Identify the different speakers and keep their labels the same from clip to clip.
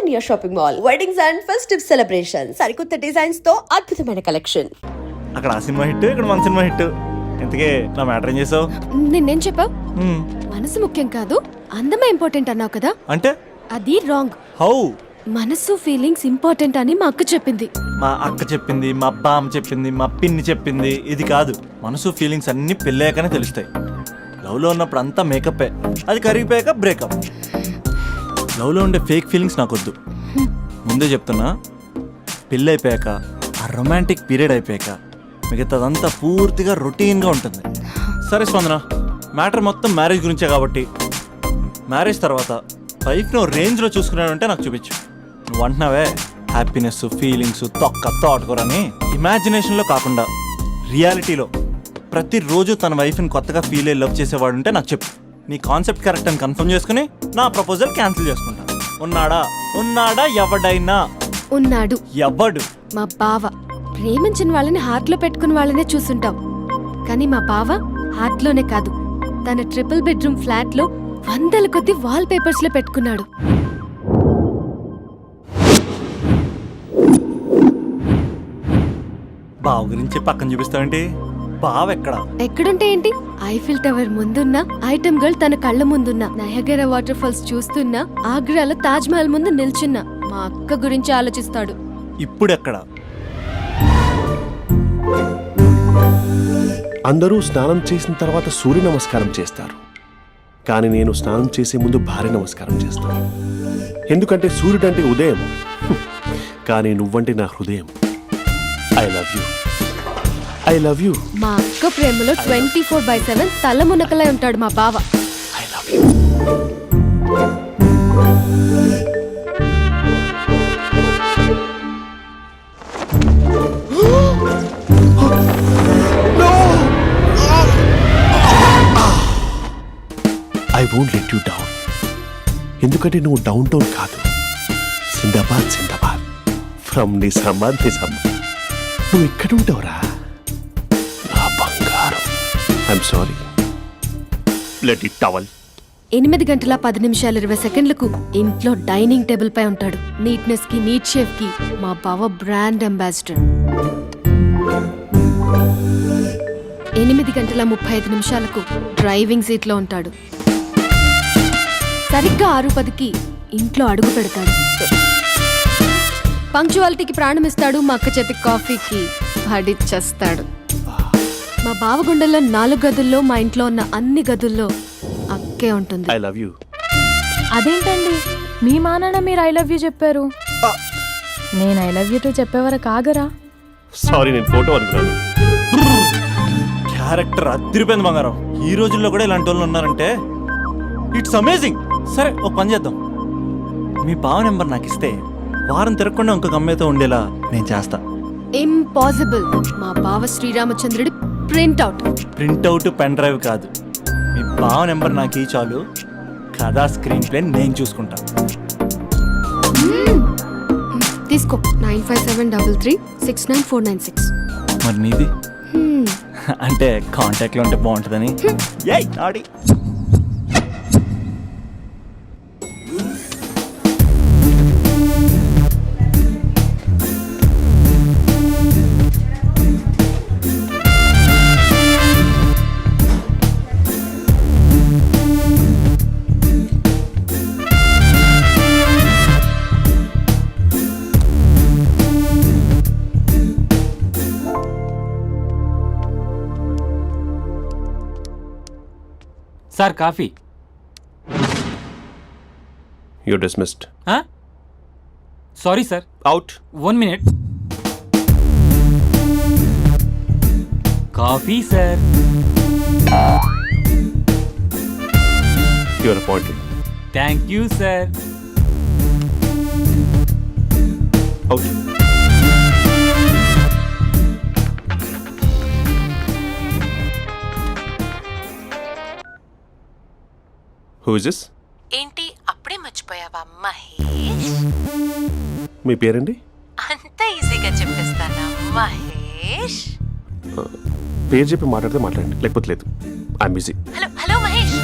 Speaker 1: India shopping mall. Weddings and festive celebrations. సరికొత్త designs తో అద్భుతమైన కలెక్షన్.
Speaker 2: అక్కడ ఆ సినిమా హిట్, ఇక్కడ మన సినిమా హిట్. ఇంతకే నా మ్యాటర్ ఏం చేసావు?
Speaker 3: నిన్నేం చెప్పావు? మనసు ముఖ్యం కాదు, అందమే ఇంపార్టెంట్ అన్నావు కదా.
Speaker 2: అంటే
Speaker 3: అది రాంగ్.
Speaker 2: హౌ?
Speaker 3: మనసు ఫీలింగ్స్ ఇంపార్టెంట్ అని మా అక్క చెప్పింది.
Speaker 2: మా అక్క చెప్పింది, మా బామ్మ చెప్పింది, మా పిన్ని చెప్పింది. ఇది కాదు, మనసు ఫీలింగ్స్ అన్ని పెళ్ళాకనే తెలుస్తాయి. లవ్లో ఉన్నప్పుడు అంతా మేకప్పే, అది కరిగిపోయాక బ్రేకప్. లవ్లో ఉండే ఫేక్ ఫీలింగ్స్ నాకొద్దు. ముందే చెప్తున్నా, పెళ్ళి అయిపోయాక ఆ రొమాంటిక్ పీరియడ్ అయిపోయాక మిగతాదంతా పూర్తిగా రొటీన్గా ఉంటుంది. సరే స్పందన, మ్యాటర్ మొత్తం మ్యారేజ్ గురించే కాబట్టి మ్యారేజ్ తర్వాత లైఫ్ను రేంజ్లో చూసుకున్నాడంటే నాకు చూపించు. నువ్వు అంటున్నావే హ్యాపీనెస్, ఫీలింగ్స్ తోటకూరని, ఇమాజినేషన్లో కాకుండా రియాలిటీలో ప్రతిరోజు తన వైఫ్ని కొత్తగా ఫీల్ అయ్యి లవ్ చేసేవాడు ఉంటే నాకు చెప్పు. నీ కాన్సెప్ట్ కరెక్ట్ అని కన్ఫర్మ్ చేసుకుని నా ప్రపోజల్ క్యాన్సిల్ చేసుకుంటా. ఉన్నాడా ఎవడైనా?
Speaker 3: ఉన్నాడు.
Speaker 2: ఎవడు?
Speaker 3: మా బావ. ప్రేమించిన వాళ్ళని హార్ట్ లో పెట్టుకున్న వాళ్ళనే చూసుంటాం, కానీ మా బావ హార్ట్ లోనే కాదు, తన ట్రిపుల్ బెడ్రూమ్ ఫ్లాట్ లో వందల కొద్ది వాల్ పేపర్స్ లో పెట్టుకున్నాడు.
Speaker 2: బావ గురించి పక్కన చూపిస్తావేంటి? బావ
Speaker 3: ఎక్కడుంటే ఏంటి? ఐఫిల్ టవర్ ముందున్న ఐటమ్ గర్ల్ తన కళ్ళ ముందున్న నయగరా వాటర్ ఫాల్స్ చూస్తున్నా, ఆగ్రాలో తాజ్ మహల్ ముందు నిల్చున్నా మా అక్క గురించి ఆలోచిస్తాడు.
Speaker 2: ఇప్పుడెక్కడ?
Speaker 4: అందరూ స్నానం చేసిన తర్వాత సూర్య నమస్కారం చేస్తారు, కానీ నేను స్నానం చేసే ముందు భార్య నమస్కారం చేస్తాను. ఎందుకంటే సూర్యుడు అంటే ఉదయం, కానీ నువ్వంటే నా హృదయం. I love you, I love you.
Speaker 3: మా అక్క ప్రేమలో 24/7 తల మునకలై ఉంటాడు మా బావ.
Speaker 4: I love you. I won't let you down. ఎందుకంటే నువ్వు డౌన్ టౌన్ కాదు, జిందాబాద్ జిందాబాద్ ఫ్రమ్ నిజామాబాద్ నిజామాబాద్. నువ్వు ఇక్కడ ఉంటావురా నా బంగారం. I'm sorry, let it towel.
Speaker 3: 8 గంటల 10 నిమిషాలు 20 సెకండ్లకు ఇంట్లో డైనింగ్ టేబుల్ పై ఉంటాడు. నీట్నెస్ కి, నీట్ షేఫ్ కి మా బావ బ్రాండ్ అంబాసిడర్. 8 గంటల 35 నిమిషాలకు డ్రైవింగ్ సీట్ లో ఉంటాడు. సరిగ్గా 6:10కి ఇంట్లో అడుగు పెడతాడు. పంక్చువాలిటీకి ప్రాణమిస్తాడు. మా అక్క చేతి కాఫీకి పడిచ్చేస్తాడు. మా బావ గుండెల్లో 4 గదుల్లో, మా ఇంట్లో ఉన్న అన్ని గదుల్లో అక్కే ఉంటుంది.
Speaker 4: I love you.
Speaker 5: అదేంటండి, మీ మానాన్న మీరు ఐ లవ్ యూ చెప్పారు, నేను ఐ లవ్ యూ టు చెప్పేవరకు ఆగరా?
Speaker 4: సారీ, నేను ఫోటో అనుకున్నాను.
Speaker 2: క్యారెక్టర్ అదిరిపోయింది బంగారం. ఈ రోజుల్లో కూడా ఇలాంటి వాళ్ళు ఉన్నారంటే ఇట్స్ అమేజింగ్. సరే, ఒక పని చేద్దాం. మీ బావ నెంబర్ నాకు ఇస్తే వారం తిరగకుండా ఇంకొక అమ్మాయితో ఉండేలా నేను చేస్తా.
Speaker 3: ఇంపాసిబుల్. మా బావ శ్రీరామచంద్రుడి ప్రింట్అవుట్.
Speaker 2: పెన్ డ్రైవ్ కాదు, మీ బావ నెంబర్ నాకు ఈ చాలు. కథా స్క్రీన్ ప్లే నేను చూసుకుంటా.
Speaker 3: తీసుకో. 9573369496.
Speaker 2: మరి నీది? అంటే కాంటాక్ట్లో ఉంటే బాగుంటుందని. ఆడి
Speaker 6: sir, coffee.
Speaker 4: You're dismissed.
Speaker 6: Sorry sir.
Speaker 4: Out.
Speaker 6: 1 minute. Coffee sir.
Speaker 4: You are appointed.
Speaker 6: Thank you sir.
Speaker 4: Out. Who is this?
Speaker 7: ఏంటి అప్పుడే మర్చిపోయావా మహేష్?
Speaker 4: మీ పేరండి?
Speaker 7: అంత ఈజీగా చెప్పేస్తానా మహేష్?
Speaker 4: పేరు చెప్పి మాట్లాడితే మాట్లాడండి, లేకపోతే లేదు. I'm busy.
Speaker 7: Hello hello Mahesh.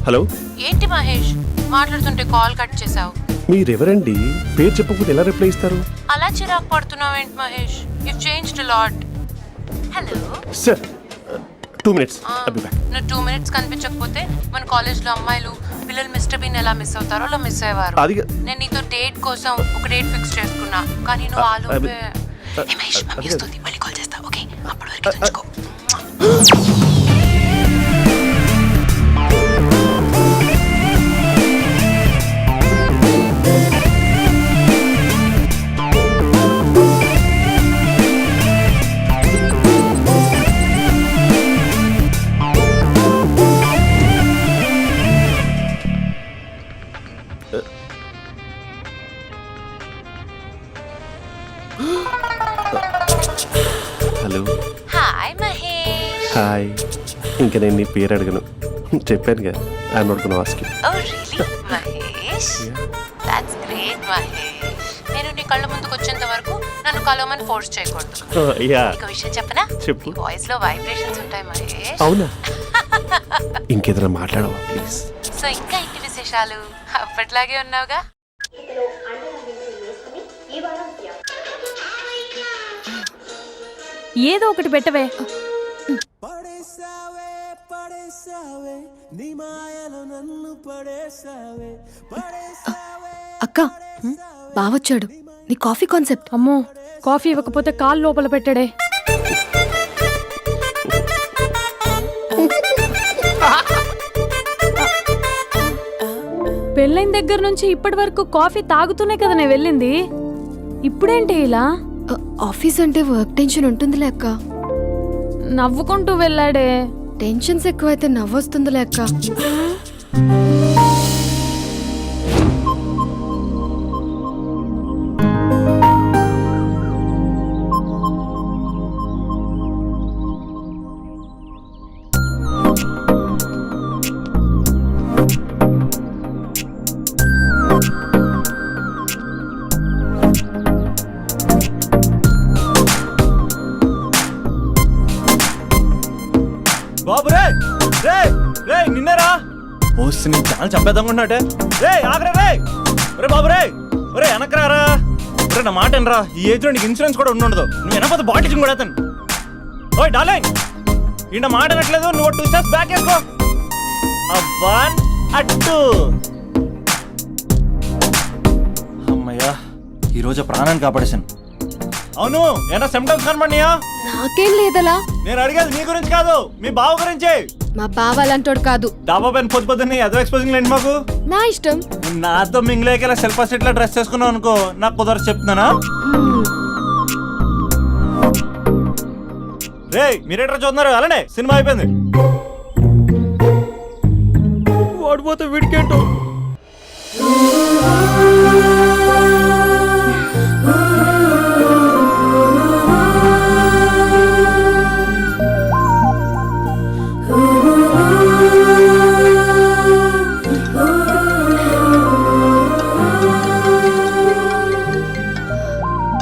Speaker 4: Hello,
Speaker 7: ఏంటి మహేష్ మాట్లాడుతుంటే కాల్ కట్ చేసావు?
Speaker 4: మీరెవరండి? పేరు చెప్పకపోతే ఎలా రిప్లై ఇస్తారు?
Speaker 7: అలా చిరాకు పడుతున్నావు ఏంటి Mahesh? You changed a lot. Hello
Speaker 4: sir 2 minutes. అబ్బి బ్యాక్.
Speaker 7: నువ్వు 2 minutes కనిపించకపోతే మన కాలేజ్లో అమ్మాయిలు పిల్లలు మిస్టర్ బీన్ ఎలా మిస్ అవుతారో అలా మిస్ అయ్యేవారు.
Speaker 4: అది
Speaker 7: నేను నీతో డేట్ కోసం ఒక డేట్ ఫిక్స్ చేసుకున్నా, కానీ నువ్వు ఆలోపే. మహేష్ మమ్మీ వస్తుంది, మళ్ళీ కాల్ చేస్తా. ఓకే, అప్పటి వరకు తుంచుకో.
Speaker 4: Hello,
Speaker 7: hi Mahesh.
Speaker 4: హాయ్. ఇంకా నేను నీ పేరు అడగను, చెప్పాను కదా. I'm not gonna ask you.
Speaker 7: Oh really Mahesh, that's great Mahesh. నేను నీ కళ్ళ ముందుకు వచ్చేంత వరకు నన్ను కలవమని ఫోర్స్ చేయకూడదు.
Speaker 4: యా,
Speaker 7: ఒక విషయం చెప్పనా?
Speaker 4: చెప్పు.
Speaker 7: నీ వాయిస్ లో వైబ్రేషన్స్ ఉంటాయి మహేష్.
Speaker 4: అవునా? ఇంకేదైనా మాట్లాడవా ప్లీజ్?
Speaker 7: సో ఇంకా ఇంటి విశేషాలు అప్పట్లాగే ఉన్నావుగా?
Speaker 5: ఏదో ఒకటి పెట్టవే.
Speaker 3: అక్క బావొచ్చాడు. నీ కాఫీ కాన్సెప్ట్.
Speaker 5: అమ్మో, కాఫీ ఇవ్వకపోతే కాలు లోపల పెట్టాడే. పెళ్ళైన దగ్గర నుంచి ఇప్పటి వరకు కాఫీ తాగుతూనే కదా నేను వెళ్ళింది. ఇప్పుడేంటి ఇలా?
Speaker 3: ఆఫీస్ అంటే వర్క్ టెన్షన్ ఉంటుందిలే అక్క.
Speaker 5: నవ్వుకుంటూ వెళ్ళాడే.
Speaker 3: టెన్షన్స్ ఎక్కువైతే నవ్వొస్తుందిలే అక్క.
Speaker 2: బాబు రే రే రే నిన్నేరా ఓసి నీ చాలా చంపేద్దామన్నట్టే. రే ఆగరా రే. రే బాబు రే, రే వెనకరారా. రే నా మాట అనరా, ఈ ఏజ్లో నీకు ఇన్సూరెన్స్ కూడా ఉండదు. నువ్వు వెనకపోతే బాటిల్ కూడా అతను. ఓయ్ డార్లింగ్, ఈ నా మాట అనట్లేదు. నువ్వు 2 steps బ్యాక్ వేసుకో. అబ్బా అట్టు. అమ్మయ్యా, ఈరోజు ప్రాణాన్ని కాపాడేశాను. అవును, ఏనా సిమ్టమ్స్ కనబడినాయా?
Speaker 3: నాకేం లేదలా.
Speaker 2: నేను అడిగేది మీ గురించి కాదు, మీ బావ గురించి.
Speaker 3: మా బావ అలాంటోడు కాదు.
Speaker 2: డాబా పైన పొద్దు పొద్దున్నే అదో ఎక్స్పోజింగ్ లేండి మాకు.
Speaker 3: నా ఇష్టం.
Speaker 2: నాతో మింగిలేక సెల్ఫ్ అసెట్ లా డ్రెస్ చేసుకున్నావు అనుకో, నాకు కుదరదు చెప్తున్నానా? రే మీరేట్రా చూస్తున్నారు? అలానే సినిమా అయిపోయింది. వాడిపోతే వీడికేంటో.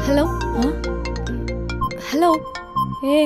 Speaker 3: Hello hello.
Speaker 5: ఏ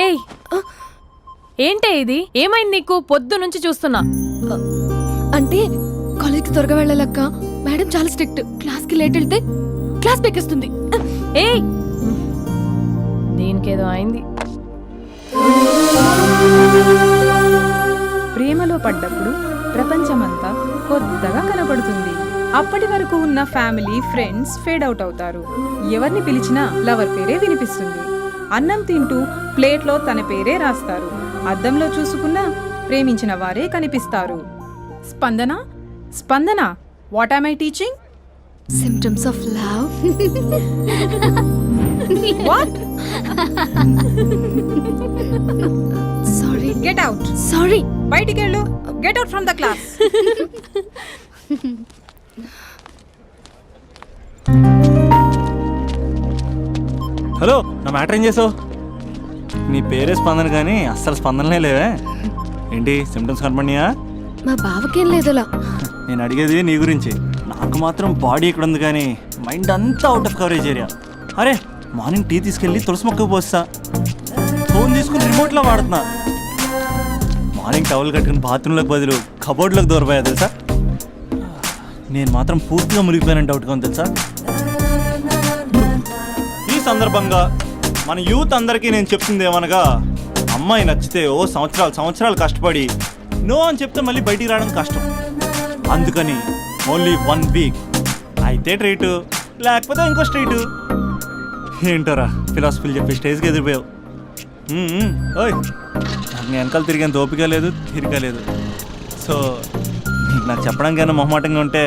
Speaker 5: ఏయ్, ఏంటే ఇది? ఏమైంది నీకు? పొద్దు నుంచి చూస్తున్నా.
Speaker 3: అంటే కాలేజ్కి త్వరగా వెళ్ళాలక్క. మేడం చాలా స్ట్రిక్ట్. క్లాస్కి లేట్ వెళ్తే క్లాస్ పెక్కేస్తుంది.
Speaker 5: ఏయ్, దీనికేదో అయింది.
Speaker 8: ప్రేమలో పడ్డప్పుడు ప్రపంచమంతా కొత్తగా కనబడుతుంది. అప్పటి వరకు ఉన్న ఫ్యామిలీ ఫ్రెండ్స్ ఫేడ్ అవుట్ అవుతారు. ఎవరిని పిలిచినా లవర్ పేరే వినిపిస్తుంది. అన్నం తింటూ ప్లేట్లో తన పేరే రాస్తారు. అద్దంలో చూసుకున్నా ప్రేమించిన వారే కనిపిస్తారు. Spandana Spandana, what am I teaching?
Speaker 3: Symptoms of love.
Speaker 8: What?
Speaker 3: Sorry.
Speaker 8: Get out.
Speaker 3: Sorry.
Speaker 8: బయటికి వెళ్ళు. Get out from the class.
Speaker 2: Hello, నా మ్యాటర్ ఏం చేసావు? నీ పేరే స్పందన కానీ అస్సలు స్పందనలే లేవే. ఏంటి సిమ్టమ్స్ కనపడినాయా?
Speaker 3: మా బావకేం లేదులా.
Speaker 2: నేను అడిగేది నీ గురించి. నాకు మాత్రం బాడీ ఇక్కడ ఉంది కానీ మైండ్ అంతా అవుట్ ఆఫ్ కవరేజ్ ఏరియా. అరే, మార్నింగ్ టీ తీసుకెళ్ళి తులసి మొక్కకు పోస్తా, ఫోన్ తీసుకుని రిమోట్లో వాడుతున్నా. మార్నింగ్ టవల్ కట్టుకుని బాత్రూంలోకి బదులు కబోర్డ్లోకి దూరపోయా తెలుసా. నేను మాత్రం పూర్తిగా మునిగిపోయానని డౌట్గా ఉంది తెలుసా. ఈ సందర్భంగా మన యూత్ అందరికీ నేను చెప్తుంది ఏమనగా, అమ్మాయి నచ్చితే ఓ సంవత్సరాలు కష్టపడి నో అని చెప్తే మళ్ళీ బయటికి రావడం కష్టం. అందుకని ఓన్లీ 1 వీక్ అయితే ట్రీటు, లేకపోతే ఇంకో స్ట్రీటు. ఏంటోరా ఫిలాసఫీలు చెప్పే స్టేజ్కి ఎదిరిపోయావు. ఓయ్, నాకు నీ వెనకాల తిరిగేంత ఓపిక లేదు, తీరిక లేదు. సో నీకు నాకు చెప్పడానికైనా మొహమాటంగా ఉంటే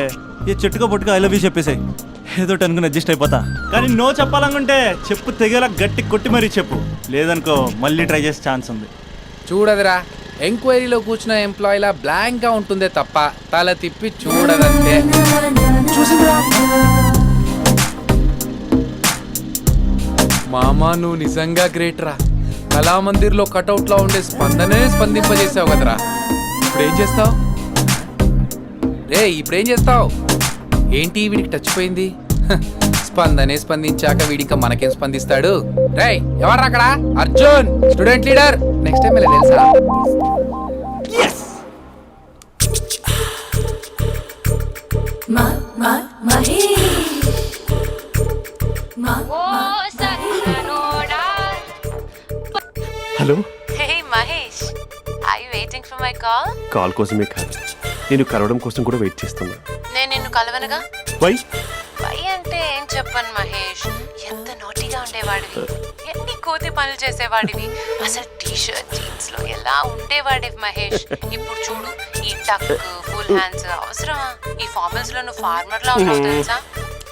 Speaker 2: ఏ చెట్టుగా పొట్టుగా ఐ లవ్ యూ చెప్పేసాయి, ఏదో అనుకుని అడ్జస్ట్ అయిపోతా. కానీ నో చెప్పాలనుకుంటే చెప్పు తెగేలా గట్టి కొట్టి మరీ చెప్పు, లేదనుకో మళ్ళీ ట్రై చేసే ఛాన్స్ ఉంది.
Speaker 9: చూడదురా, ఎంక్వైరీలో కూర్చున్న ఎంప్లాయీలా బ్లాంక్గా ఉంటుందే తప్ప తల తిప్పి చూడదంతే. చూసిందిరా మామా, నువ్వు నిజంగా గ్రేట్ రా. కళామందిర్లో కటౌట్లో ఉండే స్పందనే స్పందింపజేసావు కదరా. ఇప్పుడేం చేస్తావు రే? ఇప్పుడేం చేస్తావు? ఏంటి వీడికి టచ్ పోయింది? స్పందనే స్పందించాక వీడిక మనకేం స్పందిస్తాడు? రే ఎవరు అక్కడ? Arjun, student leader. Next time ఇలా తెలుసా?
Speaker 4: Hello,
Speaker 7: hey Mahesh, I waiting for my call.
Speaker 4: Call కోసమే కాదు, నేను కలవడం కోసం కూడా వెయిట్ చేస్తున్నా.
Speaker 7: నేను నిన్ను కలవనుగా.
Speaker 4: వై?
Speaker 7: వై అంటే ఏం చెప్పను మహేష్, ఎంత నోటిగా ఉండేవాడివి, ఎన్ని కోతి పనులు చేసేవాడివి, అసలు టీ షర్ట్ జీన్స్ లో ఎలా ఉండేవాడివి మహేష్. ఇప్పుడు చూడు, ఈ టక్ ఫుల్ హ్యాండ్స్ అవసరమా? ఈ ఫార్మల్స్ లో నువ్వు ఫార్మర్ లా ఉన్నావు తెలుసా.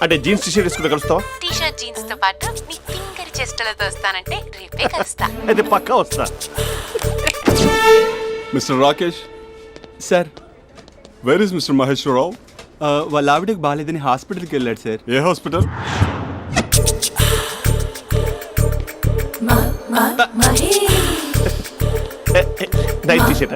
Speaker 4: అంటే జీన్స్ టీ షర్ట్ వేసుకుంటే కలుస్తావా?
Speaker 7: టీ షర్ట్ జీన్స్ తో పాటు నీ ఫింగర్ చెస్టలతో వస్తానంటే రేపే కలుస్తా.
Speaker 4: అయితే పక్కా వస్తా.
Speaker 10: Mister Rakesh
Speaker 2: sir,
Speaker 10: where is mister Maheshwararao?
Speaker 2: వాళ్ళ ఆవిడకి బాగాలేదని హాస్పిటల్కి వెళ్ళాడు సార్.
Speaker 10: ఏ హాస్పిటల్?
Speaker 4: Night T shirt.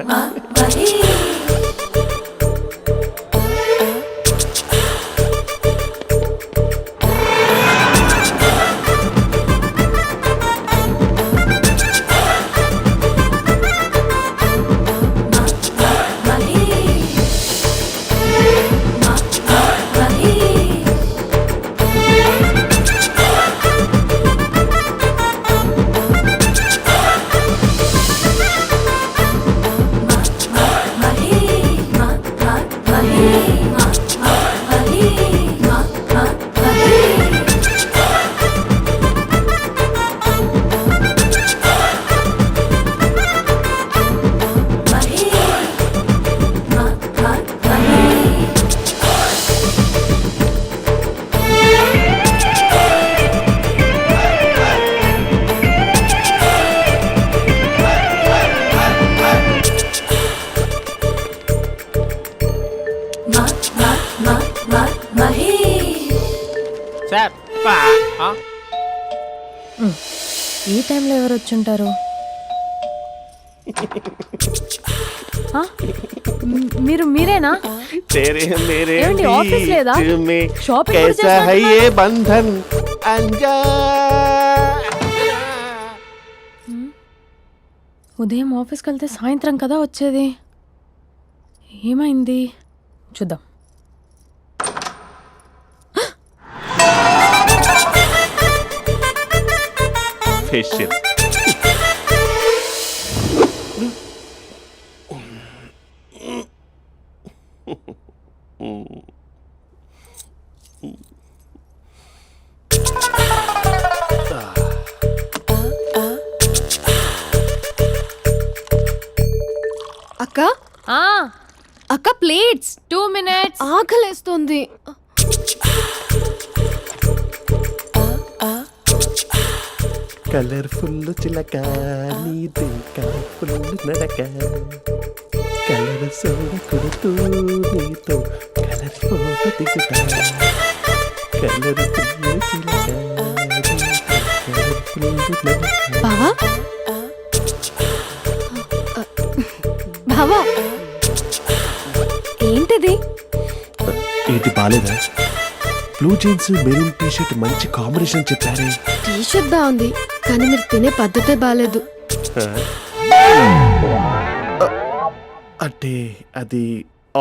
Speaker 5: ఈ టైంలో ఎవరు వచ్చుంటారు? మీరేనా? ఏమండి, ఆఫీస్ లేదా? షాపింగ్ కూడా చేస్తారా? ఉదయం ఆఫీస్కి వెళ్తే సాయంత్రం కదా వచ్చేది. ఏమైంది చూద్దాం.
Speaker 4: ఫేషియల్.
Speaker 3: అక్క అక్క ప్లేట్స్ 2 minutes. ఆకలేస్తుంది.
Speaker 4: కలర్ఫుల్ చిలక నీదే కలర్ఫుల్ నడక, కలర్ సోడ కొడుతూ నీతో కలర్ ఫోటో దిగుతా,
Speaker 3: బావా బావా ఏంటది?
Speaker 4: ఏంటి బాలేదా? Blue jeans maroon T shirt మంచి కాంబినేషన్ చెప్పారే.
Speaker 3: టీ షర్ట్ బాగుంది కానీ మీరు తినే పద్ధతే బాగాలేదు.
Speaker 4: అంటే అది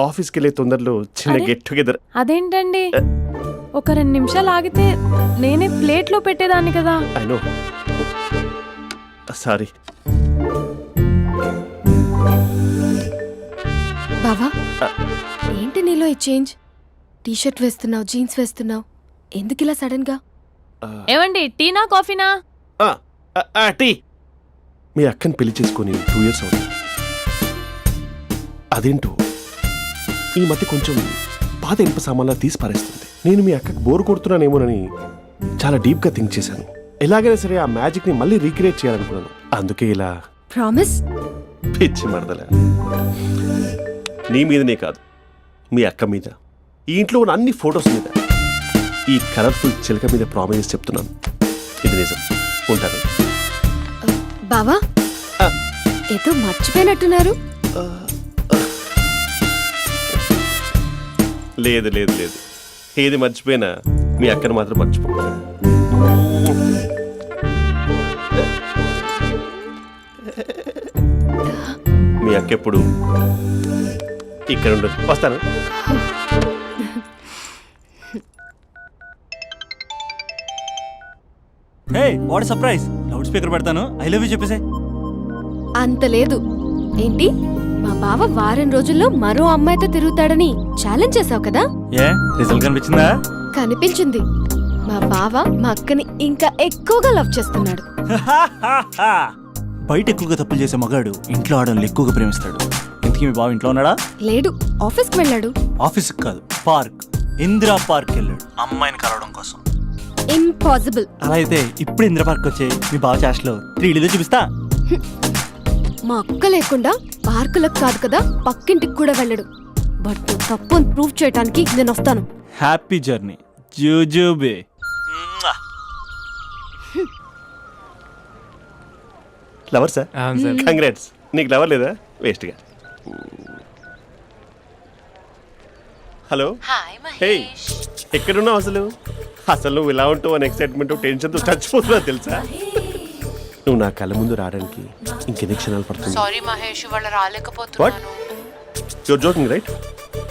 Speaker 4: ఆఫీస్కి వెళ్ళే తొందరలో చిన్న
Speaker 5: అరే?
Speaker 4: Get together.
Speaker 5: అదేంటండి ఒక 2 నిమిషాలు ఆగితే నేనే ప్లేట్లో పెట్టేదాన్ని కదా.
Speaker 4: I know, sorry.
Speaker 3: బావా ఏంటి నీలో ఈ చేంజ్? టీ షర్ట్ వేస్తున్నావు, జీన్స్ వేస్తున్నావు, ఎందుకు ఇలా సడన్ గా?
Speaker 5: ఏమండి టీనా కాఫీనా?
Speaker 4: టీ. మీ అక్కని పెళ్లి చేసుకొని 2 years అవుతుంది. అదేంటో ఈ మధ్య కొంచెం పాత ఇనుప సామాన్లా తీసి పారేస్తుంది. నేను మీ అక్కకు బోర్ కొడుతున్నానేమోనని చాలా డీప్గా థింక్ చేశాను. ఎలాగైనా సరే ఆ మ్యాజిక్ని మళ్ళీ రీక్రియేట్ చేయాలనుకున్నాను. అందుకే ఇలా.
Speaker 3: ప్రామిస్?
Speaker 4: పిచ్చి మరదల, నీ మీదనే కాదు, మీ అక్క మీద, ఈ ఇంట్లో ఉన్న అన్ని ఫొటోస్ మీద, ఈ కలర్ఫుల్ చిలక మీద ప్రామిస్ చెప్తున్నాను. ఇది నిజం. ఉంటాను.
Speaker 3: బావా ఏదో మర్చిపోయినట్టున్నారు.
Speaker 4: లేదు లేదు లేదు, ఏది మర్చిపోయినా మీ అక్కను మాత్రం మర్చిపో. మీ అక్క ఎప్పుడు ఇక్కడ ఉండదు. వస్తాను.
Speaker 2: Hey what surprise! Loud speaker పెడతాను, ఐ లవ్ యూ చెప్పేసే.
Speaker 3: అంత లేదు. ఏంటి మా బావ వారం రోజుల్లో మరో అమ్మాయితో తిరుగుతాడని ఛాలెంజ్ చేసావు కదా?
Speaker 2: ఏ రిజల్ట్ కనిపించిందా?
Speaker 3: కనిపించింది. మా బావ మా అక్కని ఇంకా ఎక్కువగా లవ్ చేస్తున్నాడు.
Speaker 2: బయట ఎక్కువగా తప్పులు చేసే మగాడు ఇంట్లో ఆడవాళ్ళు ఎక్కువగా ప్రేమిస్తాడు. ఇంతకీ మీ బావ ఇంట్లో ఉన్నాడా?
Speaker 3: లేడు, ఆఫీస్కి వెళ్ళాడు.
Speaker 2: ఆఫీస్కి కాదు, పార్క్, ఇందిరా పార్క్ వెళ్ళాడు అమ్మాయిని కలవడం కోసం.
Speaker 3: ఇంపాసిబుల్.
Speaker 2: అలా అయితే ఇప్పుడు ఇందిరా పార్క్ వచ్చే మీ బావ చాష్లో 3Dలో చూపిస్తా.
Speaker 3: మా అక్క లేకుండా పార్కులకు కాదు కదా పక్కింటికి కూడా వెళ్ళడు. బట్ నువ్వు తప్పు అని ప్రూవ్ చేయడానికి నేను వస్తాను.
Speaker 2: హ్యాపీ జర్నీ జూజూబే.
Speaker 4: లవర్ సార్,
Speaker 6: అవును సార్.
Speaker 4: కంగ్రాట్స్. నీకు లవర్ లేదా? వేస్ట్గా. హలో.
Speaker 7: Hi
Speaker 4: hey,
Speaker 7: Mahesh.
Speaker 4: ఎక్కడున్నావు అసలు? అసలు నువ్వు ఇలా ఉంటావు అని ఎక్సైట్మెంట్ టెన్షన్తో చచ్చిపోతున్నా తెలుసా? నువ్వు నా కళ్ళ ముందు రావడానికి ఇంకెన్ని క్షణాలు పడుతుంది?
Speaker 7: సారీ మహేష్, ఇవాళ రాలేకపోతున్నాను.
Speaker 4: You're joking right?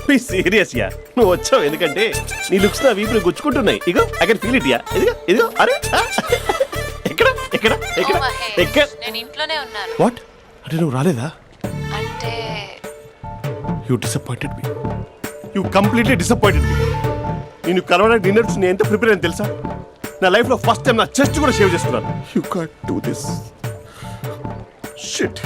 Speaker 4: Please serious ya. నువ్వు వచ్చావు ఎందుకంటే నీ లుక్స్ నా వీపులు గుచ్చుకుంటున్నాయి. ఇగో I can feel it ya. ఇదిగో ఇదిగో. అరే ఎక్కడ ఎక్కడ ఎక్కడ
Speaker 7: ఓ మహేష్,
Speaker 4: ఎక్కడ?
Speaker 7: నేను ఇంట్లోనే ఉన్నాను.
Speaker 4: వాట్ అంటే నువ్వు రాలేదా?
Speaker 7: అంటే
Speaker 4: you disappointed me. You completely disappointed me. నేను కలవడానికి డిన్నర్స్ నేను ఎంత ప్రిపేర్ అని తెలుసా? నా లైఫ్లో ఫస్ట్ టైం నా చెస్ట్ కూడా షేవ్ చేసుకున్నాను. You can't do this shit.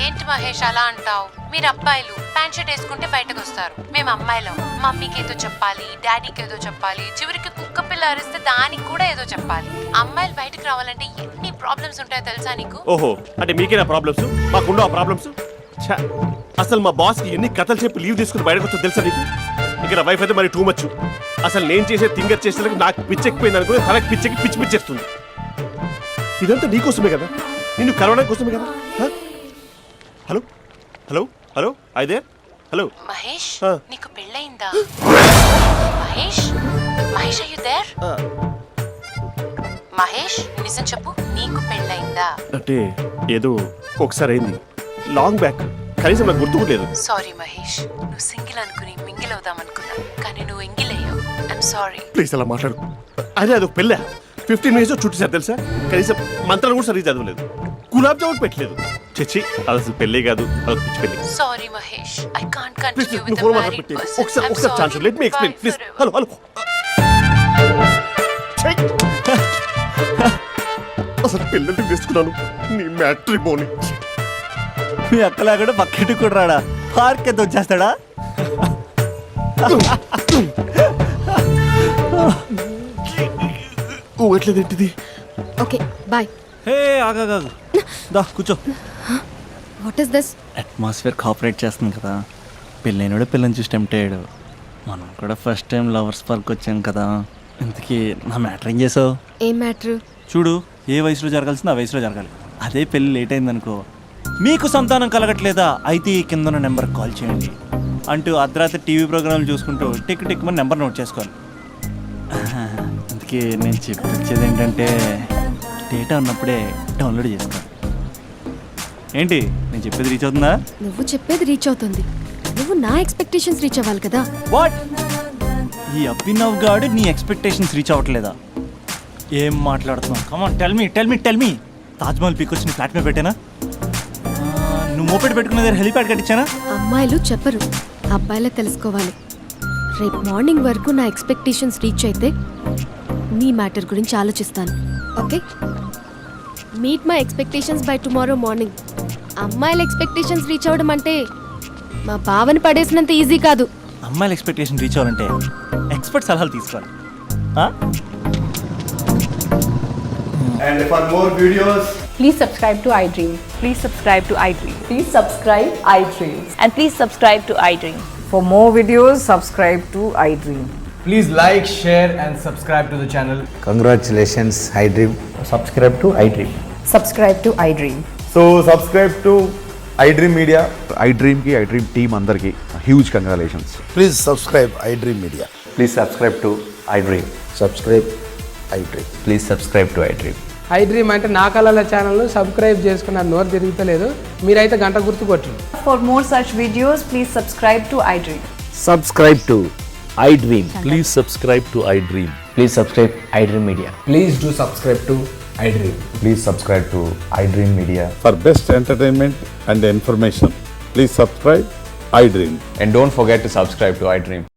Speaker 7: ఏంటి మహేష్ అలా అంటావు? మీరు అబ్బాయిలు ప్యాంట్ షర్ట్ వేసుకుంటే బయటకు వస్తారు. మేము అమ్మాయిలం, మమ్మీకి ఏదో చెప్పాలి, డాడీకి ఏదో చెప్పాలి, చివరికి కుక్క పిల్ల అరిస్తే దానికి కూడా ఏదో చెప్పాలి. అమ్మాయిలు బయటకు రావాలంటే ఎన్ని ప్రాబ్లమ్స్ ఉంటాయో తెలుసా నీకు?
Speaker 4: ఓహో, అంటే మీకేనా ప్రాబ్లమ్స్? మాకుండా ప్రాబ్లమ్స్? అసలు మా బాస్కి ఎన్ని కథలు చెప్పి లీవ్ తీసుకుని బయటకు వచ్చా తెలుసా నీకు? ఇక్కడ వైఫ్ అయితే మరి టూ మచ్. అసలు నేను చేసే థింగర్ చేసేందుకు నాకు పిచ్చెక్కిపోయింది అనుకుని తనకి పిచ్చెక్కి పిచ్చి పిచ్చేస్తుంది. ఇదంతా నీకోసమే కదా, నిన్ను కలవడం కోసమే కదా. హలో హలో హలో అయితే హలో
Speaker 7: మహేష్,
Speaker 4: ఆ.
Speaker 7: నీకు పెళ్ళయిందా? Mahesh, Mahesh are you there? Mahesh నిజం చెప్పు, నీకు పెళ్ళయిందా?
Speaker 4: అంటే ఏదో ఒకసారి అయింది, లాంగ్ బ్యాక్, కనీసం నాకు గుర్తు కూడా లేదు.
Speaker 7: సారీ మహేష్, నువ్వు సింగిల్ అనుకుని మింగిల్ అవుదాం అనుకున్నా, కానీ నువ్వు ఎంగిల్ అయ్యావు. I'm sorry.
Speaker 4: ప్లీజ్ అలా మాట్లాడు. అదే అదొక పెళ్ళా? 15 minutes చుట్టేసారు తెలుసా? కనీసం మంత్రాలు కూడా సరిగ్గా చదవలేదు, గులాబ్ జామున్ పెట్టలేదు. చచ్చి, అది అసలు పెళ్ళే కాదు, అదొక పిచ్చి పెళ్ళి.
Speaker 7: Sorry Mahesh, I can't
Speaker 4: please
Speaker 7: continue
Speaker 4: నువ్వు
Speaker 7: విత్
Speaker 4: ఫోన్
Speaker 7: ద
Speaker 4: మాట్లాడి
Speaker 7: మ్యారీడ్
Speaker 4: పెట్టి
Speaker 7: పర్సన్.
Speaker 4: ఒకసారి chance let me explain please. Hello hello. అసలు పెళ్ళంటే తీసుకున్నాను నీ మ్యాట్రిమోని.
Speaker 2: మీ అక్కలాగడ పక్కింటికి కూడా రాడా? పార్క్ ఎంత వచ్చేస్తాడా?
Speaker 4: ఊగట్లేదేంటిది?
Speaker 3: Okay bye.
Speaker 2: హే ఆగా దా కూర్చో.
Speaker 3: What is this?
Speaker 2: Atmosphere cooperate చేస్తుంది కదా. పెళ్ళైనడు పిల్లని చూసి టెంప్ట్ అయ్యాడు. మనం కూడా ఫస్ట్ టైం లవర్స్ పార్క్ వచ్చాం కదా, ఇంతకీ నా మ్యాటర్ ఏం చేసావు?
Speaker 3: ఏం మ్యాటర్?
Speaker 2: చూడు, ఏ వయసులో జరగాల్సిందో ఆ వయసులో జరగాలి. అదే పెళ్ళి లేట్ అయిందనుకో, మీకు సంతానం కలగట్లేదా అయితే ఈ కింద నెంబర్ కాల్ చేయండి అంటూ అర్ధరాత్రి టీవీ ప్రోగ్రాంలు చూసుకుంటూ టిక్ టిక్ మన నెంబర్ నోట్ చేసుకోవాలి. అందుకే నేను చెప్పొచ్చేది ఏంటంటే డేటా ఉన్నప్పుడే డౌన్లోడ్ చేసుకోవాలి. ఏంటి నేను చెప్పేది రీచ్ అవుతుందా?
Speaker 3: నువ్వు చెప్పేది రీచ్ అవుతుంది, నువ్వు నా ఎక్స్పెక్టేషన్స్ రీచ్ అవ్వాలి కదా.
Speaker 2: వాట్? ఈ అభినవ్ గాడు నీ ఎక్స్పెక్టేషన్స్ రీచ్ అవ్వట్లేదా? ఏం మాట్లాడుతున్నావు? Come on tell me Taj Mahal peak వచ్చి నీ ఫ్లాట్ మీద పెట్టానా? నువ్వు మోపెట్ పెట్టుకునే దగ్గర హెలిప్యాడ్ కట్టించానా?
Speaker 3: అమ్మాయిలు చెప్పరు, అబ్బాయిలే తెలుసుకోవాలి. రేపు మార్నింగ్ వరకు నా ఎక్స్పెక్టేషన్స్ రీచ్ అయితే నీ మ్యాటర్ గురించి ఆలోచిస్తాను. Okay, meet my expectations by tomorrow morning. అమ్మాయిల ఎక్స్పెక్టేషన్స్ రీచ్ అవ్వడం అంటే మా బావని పడేసినంత ఈజీ కాదు.
Speaker 2: అమ్మాయిల ఎక్స్పెక్టేషన్ రీచ్ అవ్వాలంటే ఎక్స్పర్ట్ సలహాలు తీసుకోవాలి.
Speaker 10: And for more videos,
Speaker 8: Please subscribe to iDream.
Speaker 7: Please subscribe to iDream.
Speaker 8: Please subscribe iDream.
Speaker 7: And please subscribe to iDream.
Speaker 8: For more videos, subscribe to iDream.
Speaker 6: Please like, share and subscribe to the channel.
Speaker 11: Congratulations, iDream.
Speaker 6: Subscribe to iDream.
Speaker 8: Subscribe to iDream.
Speaker 10: so subscribe to iDream Media.
Speaker 11: iDream ki iDream team andarki huge congratulations. Please subscribe iDream Media.
Speaker 6: Please subscribe to iDream.
Speaker 11: Subscribe iDream.
Speaker 6: Please subscribe to iDream.
Speaker 8: iDream అంటే నా కళల channel subscribe చేసుకున్న నోరు తిరుగుతలేదు, మీరైతే గంట గుర్తు కొట్టండి. For more such videos, please subscribe to iDream.
Speaker 11: Subscribe to iDream. Please subscribe to iDream.
Speaker 6: Please subscribe iDream Media. Please do subscribe to iDream.
Speaker 11: Please subscribe to iDream Media.
Speaker 10: For best entertainment and information, please subscribe iDream.
Speaker 6: And don't forget to subscribe to iDream.